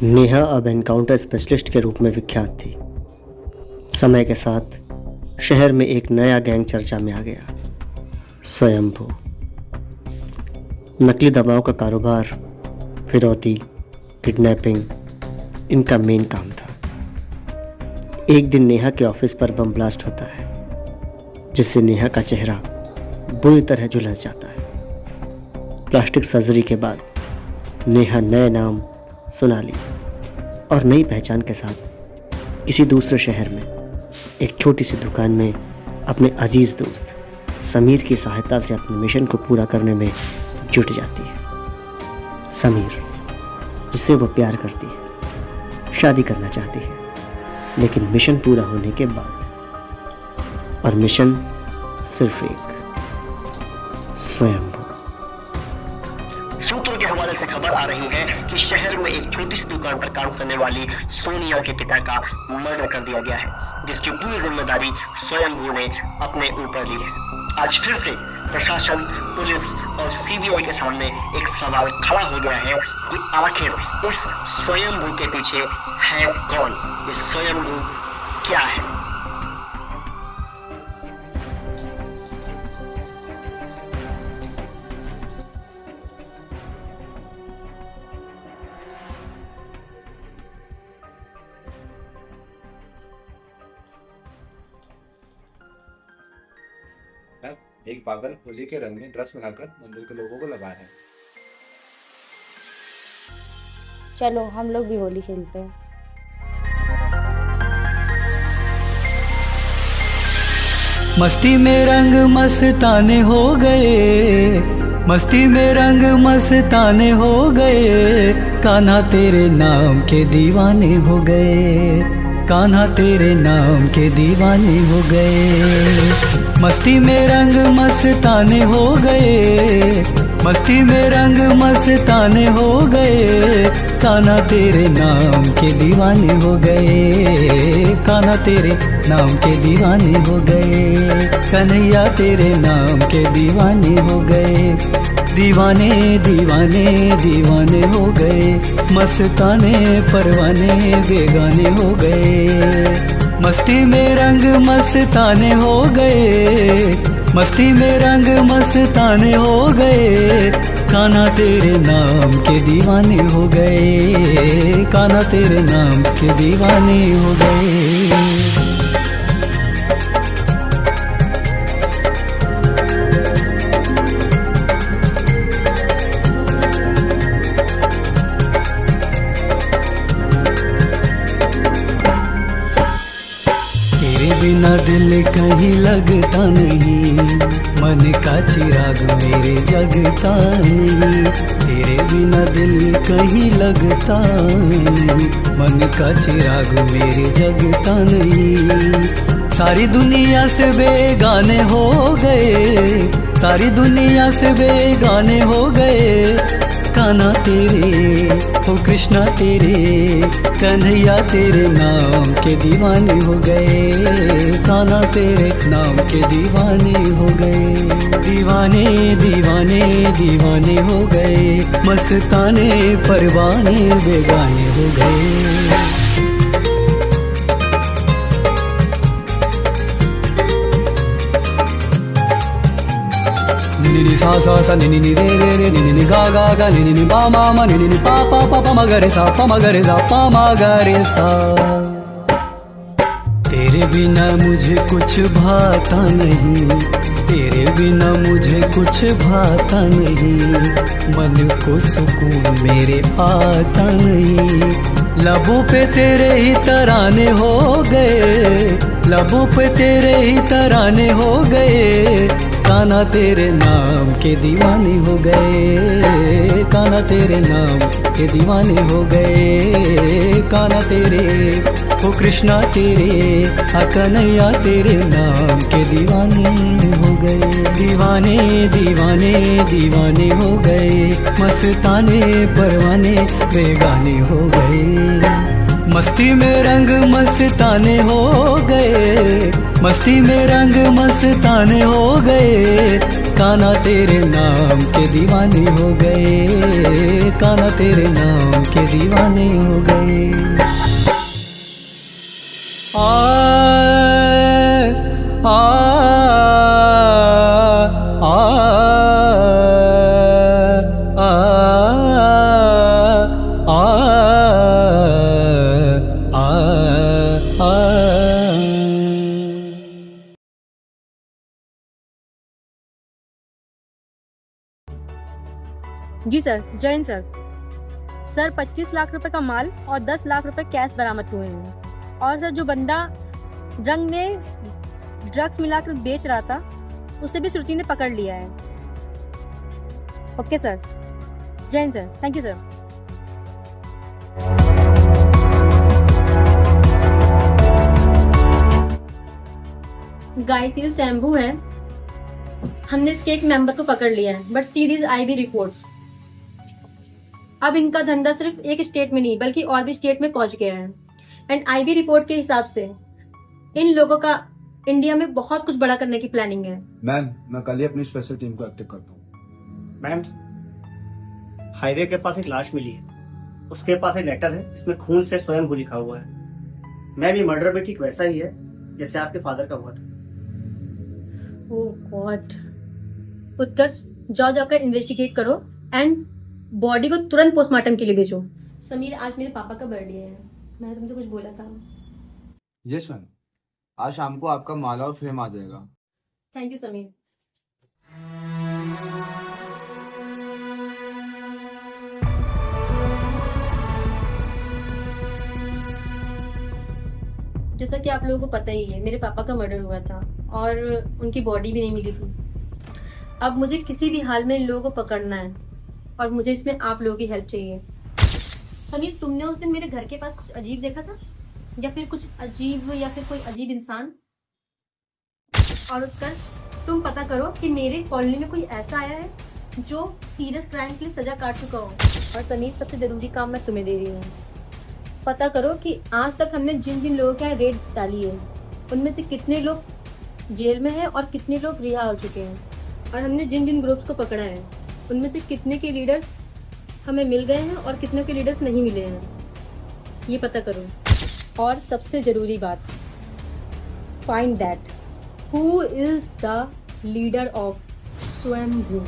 नेहा अब encounter specialist के रूप में विख्यात थी। समय के साथ शहर में एक नया गैंग चर्चा में आ गया, स्वयंभू। नकली दवाओं का कारोबार, फिरौती, किडनैपिंग इनका मेन काम था। एक दिन नेहा के ऑफिस पर बम ब्लास्ट होता है, जिससे नेहा का चेहरा बुरी तरह झुलस जाता है। प्लास्टिक सर्जरी के बाद नेहा नए नाम, सोनाली और नई पहचान के साथ किसी दूसरे शहर में एक छोटी सी दुकान में अपने अजीज दोस्त समीर की सहायता से अपने मिशन को पूरा करने में जुट जाती है। समीर, जिससे वो प्यार करती है, शादी करना चाहती है, लेकिन मिशन पूरा होने के बाद। और मिशन सिर्फ एक, स्वयंभू। सूत्रों के हवाले से खबर आ रही है कि शहर में एक छोटी सी दुकान पर काम करने वाली सोनिया के पिता का मर्डर कर दिया गया है, जिसकी पूरी जिम्मेदारी स्वयंभू ने अपने ऊपर ली है। आज फिर से प्रशासन, पुलिस और सीबीआई के सामने एक सवाल खड़ा हो गया है कि आखिर इस स्वयंभू के पीछे है कौन? ये स्वयंभू क्या है? एक पागल होली के रंग में ड्रग्स मिलाकर मंदिर के लोगों को लगा है। चलो हम लोग भी होली खेलते हैं। मस्ती में रंग मस्ताने हो गए, मस्ती में रंग मस्ताने हो गए, कान्हा तेरे नाम के दीवाने हो गए, कान्हा तेरे नाम के दीवाने हो गए। मस्ती में रंग मस्ताने हो गए, मस्ती में रंग मस्ताने हो गए, कान्हा तेरे नाम के दीवाने हो गए, कान्हा तेरे नाम के दीवाने हो गए, कन्हैया तेरे नाम के दीवाने हो गए, दीवाने दीवाने दीवाने हो गए, मस्ताने परवाने बेगाने हो गए। मस्ती में रंग मस्ताने हो गए, मस्ती में रंग मस्ताने हो गए, कान्हा तेरे नाम के दीवाने हो गए, कान्हा तेरे नाम के दीवाने हो गए। बिना दिल कहीं लगता नहीं, मन का चिराग मेरे जगता नहीं, तेरे बिना दिल कहीं लगता नहीं, मन का चिराग मेरे जगता नहीं। सारी दुनिया से बेगाने हो गए, सारी दुनिया से बेगाने हो गए, कान्हा तेरे ओ कृष्णा तेरे, कन्हैया तेरे नाम के दीवाने हो गए, कान्हा तेरे नाम के दीवाने हो गए, दीवाने दीवाने दीवाने हो गए, मस्ताने परवाने बेगाने हो गए। निनी सा सा सा निनी नि रे रे रे निनी नि गा गा गा निनी नि पा मा मा निनी नि पा पा पा पा मा गा रे सा पा मा गा रे सा पा मा गा रे सा। तेरे बिना मुझे कुछ भाता नहीं, तेरे बिना मुझे कुछ भाता नहीं, मन को सुकून मेरे आता नहीं, लबों पे तेरे ही तराने हो गए, लबों पे तेरे ही तराने हो गए, कान्हा तेरे नाम के दीवाने हो गए, कान्हा तेरे नाम के दीवाने हो गए, कान्हा तेरे ओ कृष्णा तेरे, कन्हैया तेरे नाम के दीवाने हो गए, दीवाने दीवाने दीवाने हो गए, मस्ताने परवाने बेगाने हो गए। मस्ती में रंग मस्ताने हो गए, मस्ती में रंग मस्ताने हो गए, कान्हा तेरे नाम के दीवाने हो गए, कान्हा तेरे नाम के दीवाने हो गए। आ आ आ जी सर, जय हिंद सर। सर 25 लाख रुपए का माल और 10 लाख रुपए कैश बरामद हुए हैं। और सर जो बंदा रंग में ड्रग्स मिलाकर बेच रहा था उसे भी श्रुति ने पकड़ लिया है। ओके सर, जय Hind sir, thank you sir. Guys ये शैम्पू है, हमने इसके एक मेंबर को पकड़ लिया है, but see these IB reports. अब इनका धंधा सिर्फ एक स्टेट में नहीं बल्कि और भी स्टेट में पहुंच गया है। एंड आईबी रिपोर्ट के हिसाब से इन लोगों का इंडिया में बहुत कुछ बड़ा करने की प्लानिंग है। मैम, मैं कल ही अपनी स्पेशल टीम को एक्टिव करता हूँ। मैम, हाईवे के पास एक लाश मिली है, उसके पास एक लेटर है जिसमें खून से स्वयंभू लिखा हुआ है। मैम, ये मर्डर भी ठीक वैसा ही है जैसे आपके फादर का हुआ था। ओह गॉड। उत्कर्ष, जाओ जाकर इन्वेस्टिगेट करो एंड बॉडी को तुरंत पोस्टमार्टम के लिए भेजो। समीर, आज मेरे पापा का बर्थडे है, मैंने तुमसे कुछ बोला था। यस मैम, आज शाम को आपका माला और फ्रेम आ जाएगा। Thank you Sameer. जैसा कि आप लोगों को पता ही है, मेरे पापा का मर्डर हुआ था और उनकी बॉडी भी नहीं मिली थी। अब मुझे किसी भी हाल में इन लोगों को पकड़ना है और मुझे इसमें आप लोगों की हेल्प चाहिए। समीर, तुमने उस दिन मेरे घर के पास कुछ अजीब देखा था या फिर कुछ अजीब या फिर कोई अजीब इंसान? और उत्कर्ष, तुम पता करो कि मेरे कॉलोनी में कोई ऐसा आया है जो सीरियस क्राइम के लिए सजा काट चुका हो। और समीर, सबसे जरूरी काम मैं तुम्हें दे रही हूँ, पता करो कि आज तक हमने जिन जिन लोगों के यहाँ रेड डाली है उनमें से कितने लोग जेल में हैं और कितने लोग रिहा हो चुके हैं। और हमने जिन जिन ग्रुप्स को पकड़ा है उनमें से कितने के लीडर्स हमें मिल गए हैं और कितनों के लीडर्स नहीं मिले हैं, ये पता करो। और सबसे जरूरी बात, find that who is the leader of स्वयंभू।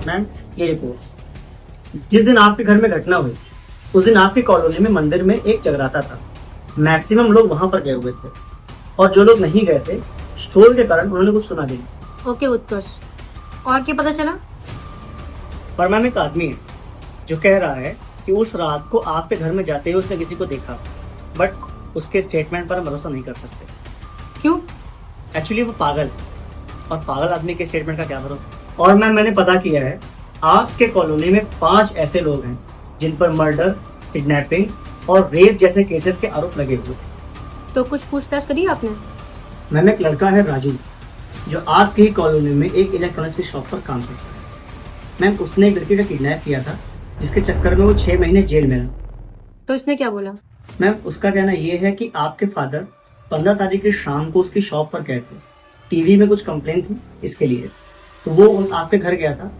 मैम, ये रिपोर्ट्स जिस दिन आपके घर में घटना हुई उस दिन आपकी कॉलोनी में मंदिर में एक जगराता था। मैक्सिमम लोग वहां पर गए हुए थे और जो लोग नहीं गए थे शोर के कारण उन्होंने कुछ सुना नहीं। ओके उत्कर्ष, और क्या पता चला? पर मैम, एक आदमी है जो कह रहा है कि उस रात को आपके घर में जाते हुए उसने किसी को देखा, बट उसके स्टेटमेंट पर हम भरोसा नहीं कर सकते। क्यों? एक्चुअली वो पागल है और पागल आदमी के स्टेटमेंट का क्या भरोसा। और मैम, मैंने पता किया है आपके कॉलोनी में 5 ऐसे लोग हैं जिन पर मर्डर, किडनैपिंग और रेप जैसे केसेस के आरोप लगे हुए। तो कुछ पूछताछ करी आपने? मैम, एक लड़का है राजू जो आपकी ही कॉलोनी में एक इलेक्ट्रॉनिक्स की शॉप पर काम करता है। मैम, उसने एक लड़की का किडनैप किया था जिसके चक्कर में वो 6 महीने जेल में रहा। तो इसने क्या बोला? मैम, उसका कहना ये है कि आपके फादर 15 तारीख की शाम को उसकी शॉप पर गए थे, टीवी में कुछ कंप्लेन थी इसके लिए, तो वो आपके घर गया था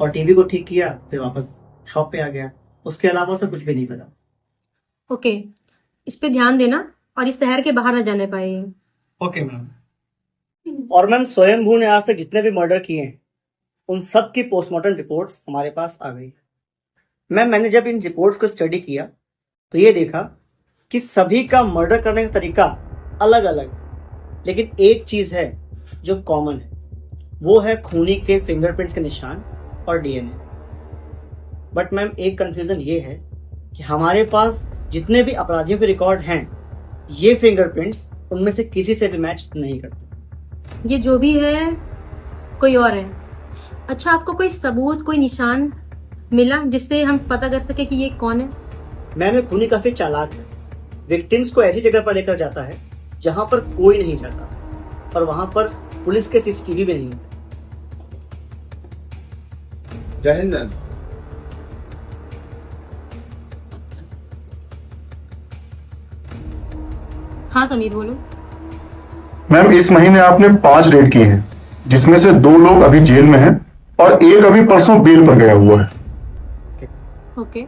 और टीवी को ठीक किया, फिर वापस शॉप पे आ गया। उसके अलावा उसे कुछ भी नहीं पता। ओके, इस पे ध्यान देना और इस शहर के बाहर न जाने पाए। Okay ma'am. और मैम, स्वयंभू ने आज तक जितने भी मर्डर किए हैं उन सब की पोस्टमार्टम रिपोर्ट्स हमारे पास आ गई। मैम, मैंने जब इन रिपोर्ट्स को स्टडी किया तो ये देखा कि सभी का मर्डर करने का तरीका अलग अलग, लेकिन एक चीज है जो कॉमन है, वो है खूनी के फिंगरप्रिंट्स के निशान और डीएनए। बट मैम, एक कंफ्यूजन ये है कि हमारे पास जितने भी अपराधियों के रिकॉर्ड हैं, ये फिंगरप्रिंट्स उनमें से किसी से भी मैच नहीं करते। ये जो भी है कोई और है। अच्छा, आपको कोई सबूत, कोई निशान मिला जिससे हम पता कर सके कि ये कौन है? मैम, ये खूनी काफी चालाक है, विक्टिम्स को ऐसी जगह पर लेकर जाता है जहां पर कोई नहीं जाता और वहां पर पुलिस के सीसीटीवी भी नहीं होते। जय हिंद मैम। हाँ समीर बोलो। मैम, इस महीने आपने 5 रेड किए हैं, जिसमें से 2 लोग अभी जेल में हैं और एक अभी परसों बेल पर गया हुआ है। ओके।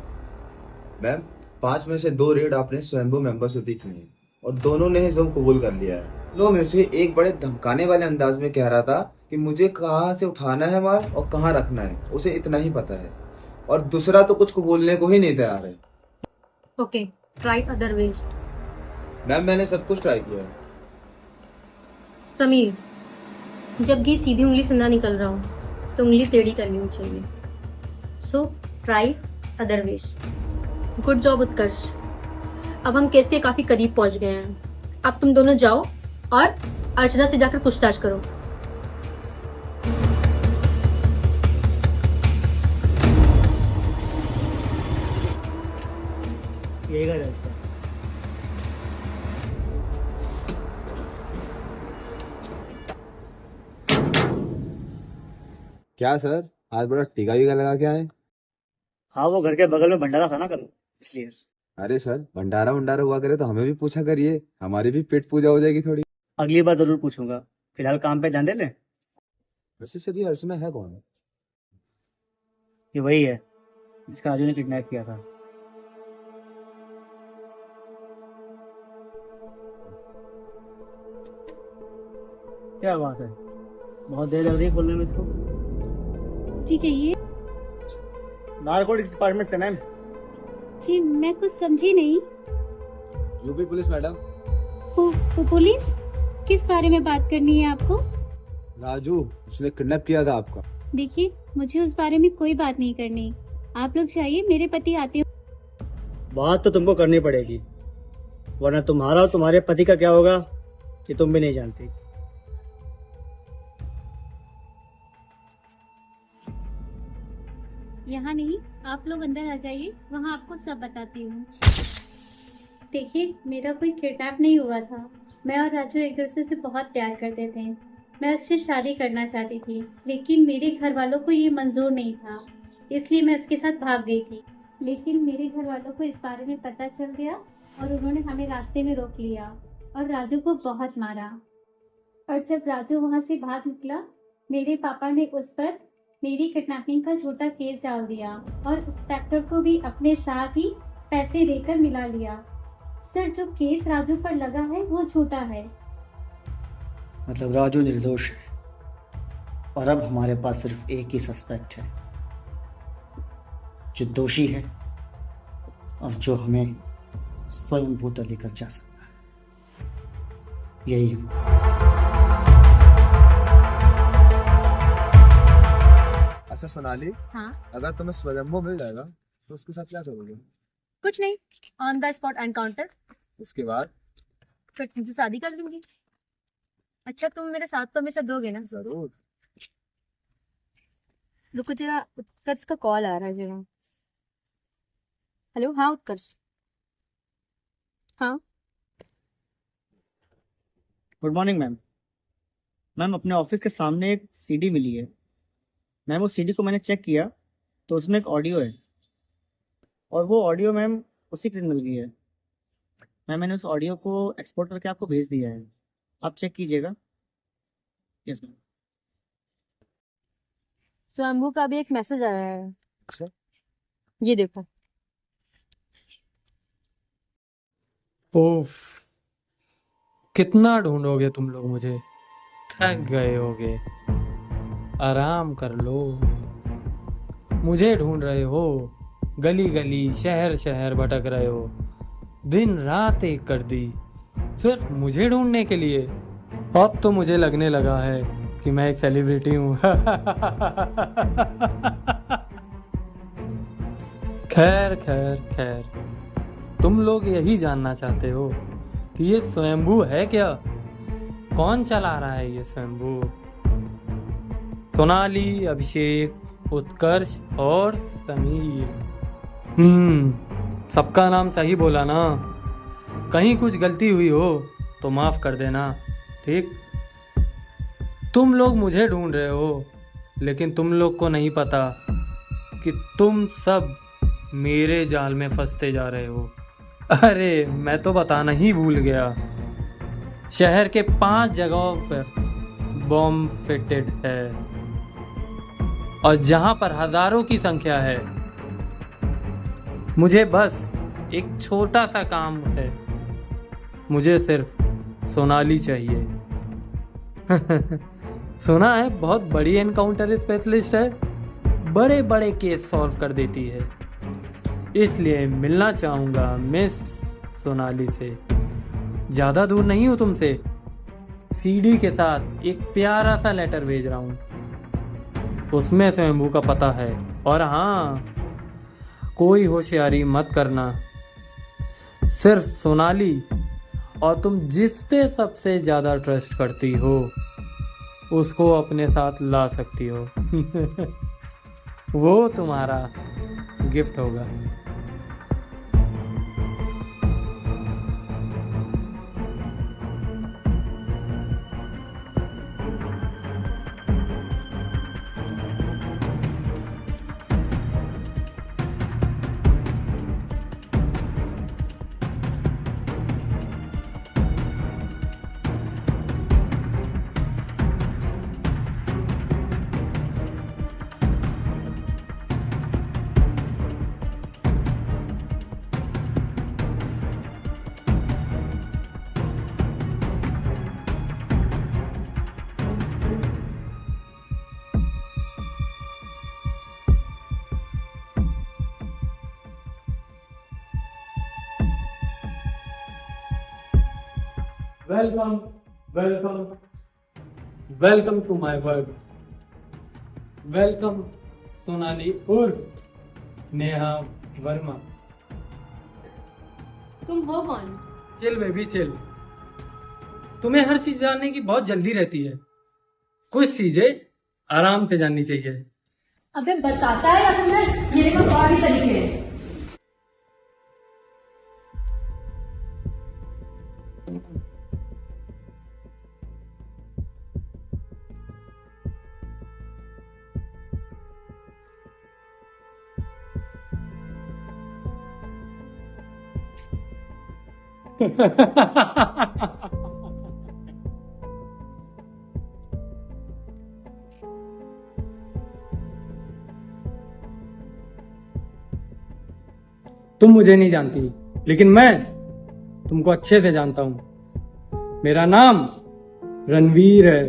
मैम 5 में से 2 रेड आपने स्वयंभू मेंबर से भी की हैं और दोनों ने ही जुर्म कबूल कर लिया है। दोनों में से एक बड़े धमकाने वाले अंदाज में कह रहा था कि मुझे कहाँ से उठाना है माल और कहाँ रखना है, उसे इतना ही पता है, और दूसरा तो कुछ बोलने को ही नहीं तैयार है। Okay, try other veg. Ma'am मैंने सब कुछ ट्राई किया है। समीर, जब घी सीधी उंगली से ना निकल रहा हो तो उंगली टेढ़ी करनी होनी चाहिए। So try other ways. Good job Utkarsh. अब हम केस के काफी करीब पहुंच गए हैं। अब तुम दोनों जाओ और अर्चना से जाकर पूछताछ करो। यही का रास्ता। क्या सर, आज बड़ा टीका वीका लगा के आए? हाँ, वो घर के बगल में भंडारा था ना कल, इसलिए। अरे सर, भंडारा भंडारा हुआ करे तो हमें भी पूछा करिए, हमारी भी पेट पूजा हो जाएगी थोड़ी। अगली बार जरूर पूछूंगा, फिलहाल काम पे ध्यान दे ले। वैसे सर ये अर्चना है कौन? ये वही है जिसका राजू ने किडनैप किया था। क्या बात है, बहुत देर लग रही है बोलने में इसको। जी कहिए। नारकोटिक्स डिपार्टमेंट से मैम। जी मैं कुछ समझी नहीं। UP police madam. पुलिस? किस बारे में बात करनी है आपको? राजू, उसने किडनैप किया था आपका। देखिए, मुझे उस बारे में कोई बात नहीं करनी। आप लोग जाइए, मेरे पति आते हो। बात तो तुमको करनी पड़ेगी, वरना तुम्हारा और तुम्हारे पति का क्या होगा कि तुम भी नहीं जानती। यहाँ नहीं, आप लोग अंदर आ जाइए, वहाँ आपको सब बताती हूँ। देखिए, मेरा कोई किडनैप नहीं हुआ था। मैं और राजू एक दूसरे से बहुत प्यार करते थे। मैं उससे शादी करना चाहती थी, लेकिन मेरे घर वालों को ये मंजूर नहीं था, इसलिए मैं उसके साथ भाग गई थी। लेकिन मेरे घर वालों को इस बारे में पता चल गया और उन्होंने हमें रास्ते में रोक लिया और राजू को बहुत मारा। और जब राजू वहाँ से भाग निकला, मेरे पापा ने उस पर मेरी किडनैपिंग का झूठा केस डाल दिया और इंस्पेक्टर को भी अपने साथ ही पैसे देकर मिला लिया। सर, जो केस राजू पर लगा है वो झूठा है। मतलब राजू निर्दोष है और अब हमारे पास सिर्फ एक ही सस्पेक्ट है जो दोषी है और जो हमें स्वयं भूत लेकर जा सकता है। यही है वो। अच्छा सोनाली, हाँ, अगर तुम्हें स्वयंभू मिल जाएगा तो उसके साथ क्या करोगे? कुछ नहीं, ऑन द स्पॉट एनकाउंटर। उसके बाद? फिर तुमसे शादी कर लूंगी। अच्छा, तुम मेरे साथ तो हमेशा दोगे ना? जरूर। रुको जरा, उत्कर्ष का कॉल आ रहा है जरा। हेलो, हाँ उत्कर्ष। हाँ गुड मॉर्निंग मैम। मैम, अपने ऑफिस के सामने एक सीडी मिली है। मैम, वो सीडी को मैंने चेक किया तो उसमें एक ऑडियो है और वो ऑडियो मैम उसी क्रिमिनल की है। मैम, मैंने उस ऑडियो को एक्सपोर्ट करके आपको भेज दिया है, आप चेक कीजिएगा। Yes ma'am. स्वयंभू का भी एक मैसेज आया है। अच्छा। ये देखो। ओफ, कितना ढूंढोगे तुम लोग मुझे, थक गए होगे, आराम कर लो। मुझे ढूंढ रहे हो, गली गली शहर शहर भटक रहे हो, दिन रात एक कर दी सिर्फ मुझे ढूंढने के लिए। अब तो मुझे लगने लगा है कि मैं एक सेलिब्रिटी हूँ। खैर खैर खैर, तुम लोग यही जानना चाहते हो कि ये स्वयंभू है क्या? कौन चला रहा है ये स्वयंभू? सोनाली, अभिषेक, उत्कर्ष और समीर। सबका नाम सही बोला ना? कहीं कुछ गलती हुई हो तो माफ कर देना, ठीक? तुम लोग मुझे ढूंढ रहे हो, लेकिन तुम लोग को नहीं पता कि तुम सब मेरे जाल में फंसते जा रहे हो। अरे मैं तो बताना ही भूल गया, शहर के 5 जगहों पर बॉम्ब फिटेड है और जहां पर हजारों की संख्या है। मुझे बस एक छोटा सा काम है, मुझे सिर्फ सोनाली चाहिए। सुना है बहुत बड़ी एनकाउंटर स्पेशलिस्ट है, बड़े बड़े केस सॉल्व कर देती है, इसलिए मिलना चाहूंगा मिस सोनाली से। ज्यादा दूर नहीं हूं तुमसे, सीडी के साथ एक प्यारा सा लेटर भेज रहा हूं, उसमें स्वयंभू का पता है। और हाँ, कोई होशियारी मत करना, सिर्फ सोनाली और तुम जिस पे सबसे ज्यादा ट्रस्ट करती हो उसको अपने साथ ला सकती हो। वो तुम्हारा गिफ्ट होगा। Welcome welcome welcome to my world. Welcome Sonali उर्फ नेहा वर्मा। तुम हो कौन? Chill baby chill. तुम्हें हर चीज जानने की बहुत जल्दी रहती है, कुछ चीजें आराम से जाननी चाहिए। अबे बताता है या तुम्हें? मेरे पास और भी तरीके हैं। तुम मुझे नहीं जानती, लेकिन मैं तुमको अच्छे से जानता हूं। मेरा नाम रणवीर है।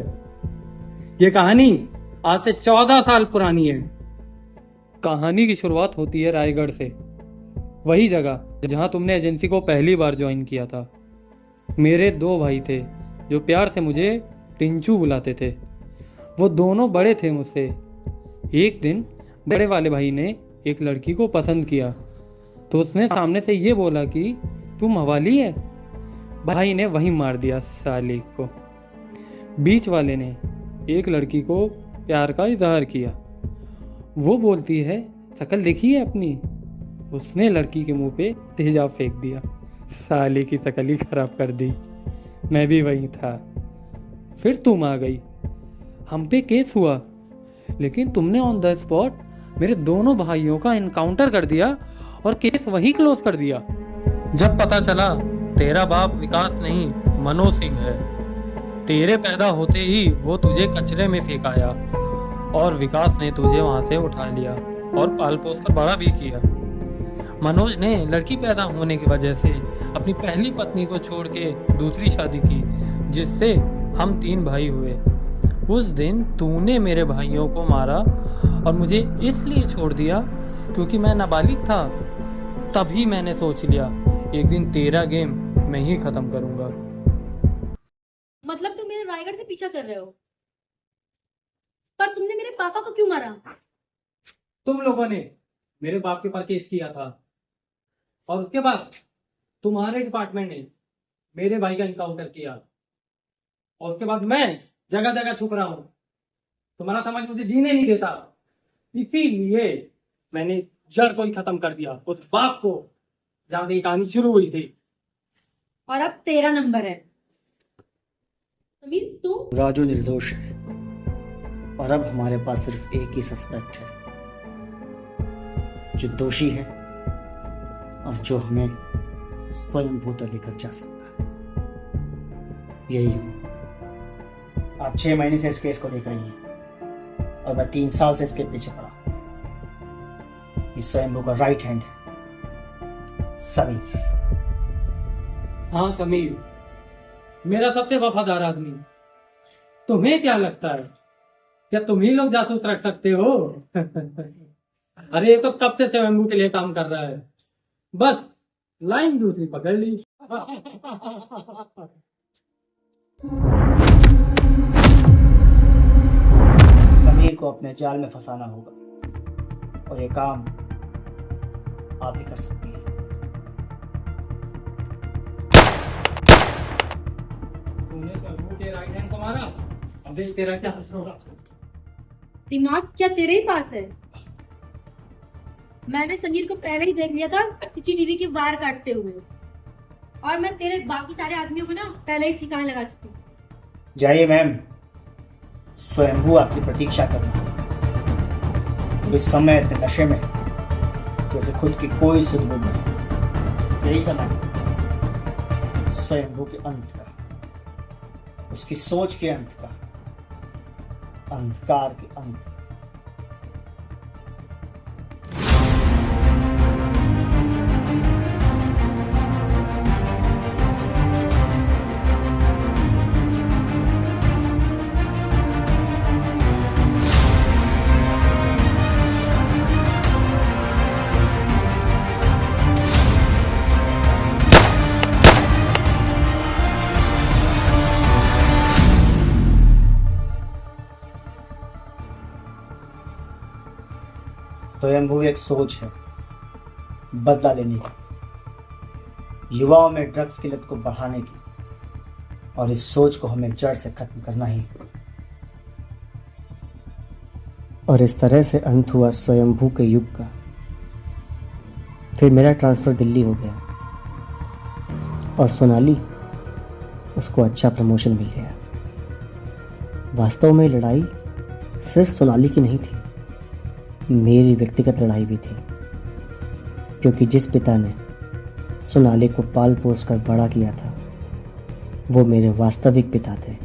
ये कहानी आज से 14 साल पुरानी है। कहानी की शुरुआत होती है रायगढ़ से, वही जगह जहां तुमने एजेंसी को पहली बार ज्वाइन किया था। मेरे 2 भाई थे जो प्यार से मुझे टिंचू बुलाते थे। वो दोनों बड़े थे मुझसे। एक दिन बड़े वाले भाई ने एक लड़की को पसंद किया तो उसने सामने से ये बोला कि तू मवाली है। भाई ने वहीं मार दिया साली को। बीच वाले ने एक लड़की को प्यार का इजहार किया। वो बोलती है शक्ल देखी है अपनी। उसने लड़की के मुंह पे तेजाब फेंक दिया। साली की शक्ल ही खराब कर दी। मैं भी वहीं था। फिर तुम आ गई, हम पे केस हुआ, लेकिन तुमने ऑन द स्पॉट मेरे दोनों भाइयों का एनकाउंटर कर दिया और केस वहीं क्लोज कर दिया। जब पता चला तेरा बाप विकास नहीं मनोज सिंह है, तेरे पैदा होते ही वो तुझे कचरे में फेंकाया और विकास ने तुझे वहां से उठा लिया और पाल पोस कर बड़ा भी किया। मनोज ने लड़की पैदा होने की वजह से अपनी पहली पत्नी को छोड़ के दूसरी शादी की, जिससे हम 3 भाई हुए। उस दिन तूने मेरे भाइयों को मारा और मुझे इसलिए छोड़ दिया क्योंकि मैं नाबालिग था। तभी मैंने सोच लिया एक दिन तेरा गेम मैं ही खत्म करूंगा। मतलब तुम मेरे रायगढ़ से पीछा कर रहे हो, पर तुमने मेरे पापा को क्यों मारा? तुम लोगों ने मेरे बाप के पास केस किया था और उसके बाद तुम्हारे डिपार्टमेंट ने मेरे भाई का एनकाउंटर किया और उसके बाद मैं जगह जगह छुप रहा हूं। तुम्हारा समाज मुझे जीने नहीं देता, इसीलिए मैंने जड़ को ही खत्म कर दिया, उस बाप को जहां से कहानी शुरू हुई थी। और अब तेरा नंबर है। समीर तू? राजू निर्दोष है और अब हमारे पास सिर्फ एक ही सस्पेक्ट है जो दोषी है और जो हमें स्वयं भूत लेकर जा सकता है। यही हूँ। आप 6 महीने से इस केस को देख रही हैं और मैं 3 साल से इसके पीछे पड़ा। इस स्वयंभू का राइट हैंड समीर। हाँ समीर, मेरा सबसे वफादार आदमी। तुम्हें क्या लगता है, क्या तुम ही लोग जासूस रख सकते हो? अरे ये तो कब से स्वयंभू के लिए काम कर रहा है, बस लाइन दूसरी पकड़ ली। समीर को अपने जाल में फंसाना होगा और ये काम आप ही कर सकती हैं। तुमने स्वयंभू के राइट हैंड को मारा, अब देख तेरा क्या होगा। दिमाग क्या तेरे ही पास है? मैंने समीर को पहले ही देख लिया था सीसीटीवी के वायर काटते हुए, और मैं तेरे बाकी सारे आदमियों को ना पहले ही ठिकाने लगा चुकी हूँ। जाइए मैम, स्वयंभू आपकी प्रतीक्षा कर रहा है। इस समय इतने नशे में कि उसे खुद की कोई सुध-बुध नहीं। यही समय स्वयंभू के अंत का, उसकी सोच के अंत का, अंधकार के अंत का। स्वयंभू एक सोच है बदला लेने की, युवाओं में ड्रग्स की लत को बढ़ाने की, और इस सोच को हमें जड़ से खत्म करना ही। और इस तरह से अंत हुआ स्वयंभू के युग का। फिर मेरा ट्रांसफर दिल्ली हो गया और सोनाली, उसको अच्छा प्रमोशन मिल गया। वास्तव में लड़ाई सिर्फ सोनाली की नहीं थी, मेरी व्यक्तिगत लड़ाई भी थी, क्योंकि जिस पिता ने सोनाली को पाल पोस कर बड़ा किया था वो मेरे वास्तविक पिता थे,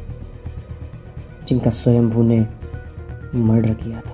जिनका स्वयंभू ने मर्डर किया था।